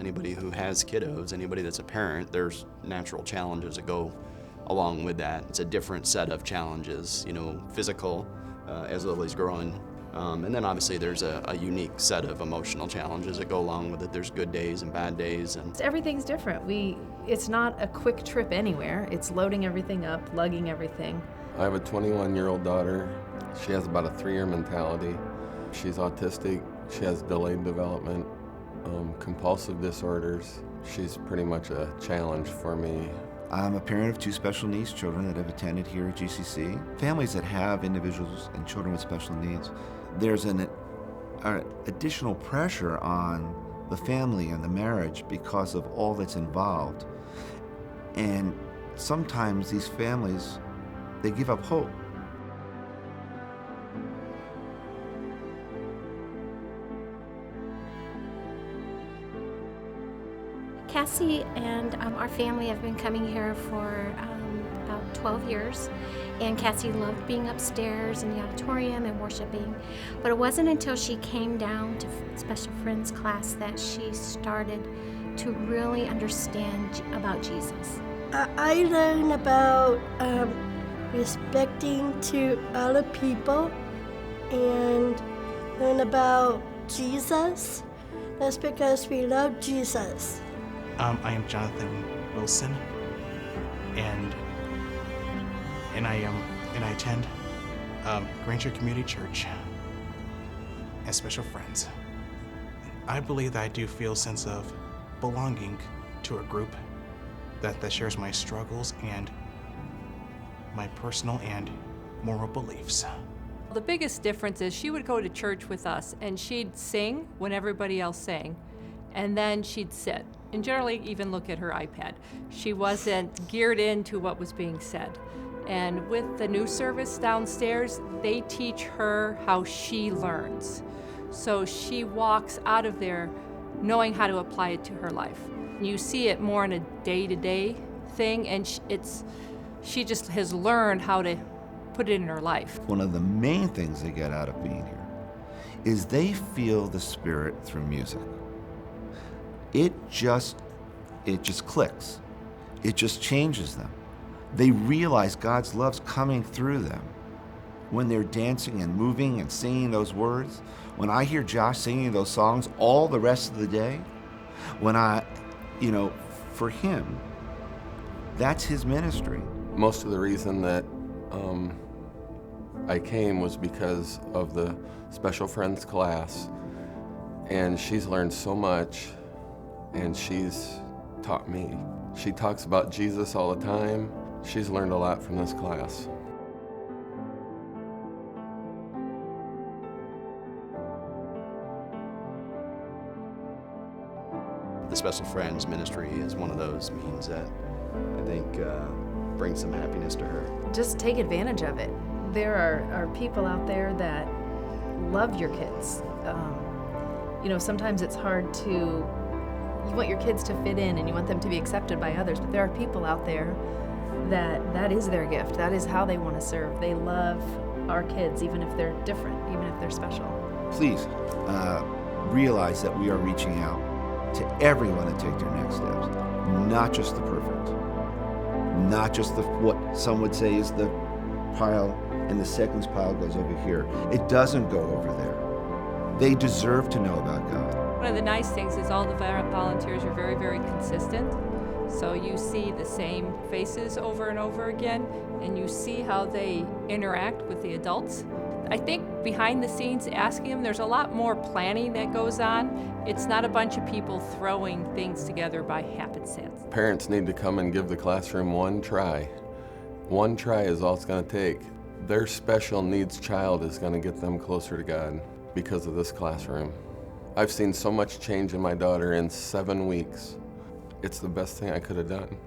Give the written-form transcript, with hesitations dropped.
Anybody who has kiddos, anybody that's a parent, there's natural challenges that go along with that. It's a different set of challenges, physical as Lily's growing. And then obviously there's a unique set of emotional challenges that go along with it. There's good days and bad days. And everything's different. It's not a quick trip anywhere. It's loading everything up, lugging everything. I have a 21-year-old daughter. She has about a 3-year mentality. She's autistic. She has delayed development, compulsive disorders. She's pretty much a challenge for me. I'm a parent of 2 special needs children that have attended here at GCC. Families that have individuals and children with special needs, there's an additional pressure on the family and the marriage because of all that's involved. And sometimes these families, they give up hope. Cassie and our family have been coming here for about 12 years, and Cassie loved being upstairs in the auditorium and worshiping, but it wasn't until she came down to Special Friends class that she started to really understand about Jesus. I learned about respecting to other people and learn about Jesus. That's because we love Jesus. I am Jonathan Wilson, and I attend Granger Community Church as Special Friends. I believe that I do feel a sense of belonging to a group that shares my struggles and my personal and moral beliefs. The biggest difference is she would go to church with us and she'd sing when everybody else sang, and then she'd sit and generally even look at her iPad. She wasn't geared into what was being said. And with the new service downstairs, they teach her how she learns. So she walks out of there knowing how to apply it to her life. You see it more in a day-to-day thing, and she just has learned how to put it in her life. One of the main things they get out of being here is they feel the Spirit through music. It just clicks. It just changes them. They realize God's love's coming through them when they're dancing and moving and singing those words. When I hear Josh singing those songs all the rest of the day, for him, that's his ministry. Most of the reason that I came was because of the Special Friends class, and she's learned so much, and she's taught me. She talks about Jesus all the time. She's learned a lot from this class. the Special Friends ministry is one of those means that I think brings some happiness to her. Just take advantage of it. There are people out there that love your kids. Sometimes it's hard to, you want your kids to fit in and you want them to be accepted by others, but there are people out there that is their gift. That is how they want to serve. They love our kids, even if they're different, even if they're special. Please realize that we are reaching out to everyone to take their next steps, not just the perfect, not just what some would say is the pile and the seconds pile goes over here. It doesn't go over there. They deserve to know about God. One of the nice things is all the volunteers are very, very consistent. So you see the same faces over and over again, and you see how they interact with the adults. I think behind the scenes asking them, there's a lot more planning that goes on. It's not a bunch of people throwing things together by happenstance. Parents need to come and give the classroom one try. One try is all it's going to take. Their special needs child is going to get them closer to God because of this classroom. I've seen so much change in my daughter in 7 weeks. It's the best thing I could have done.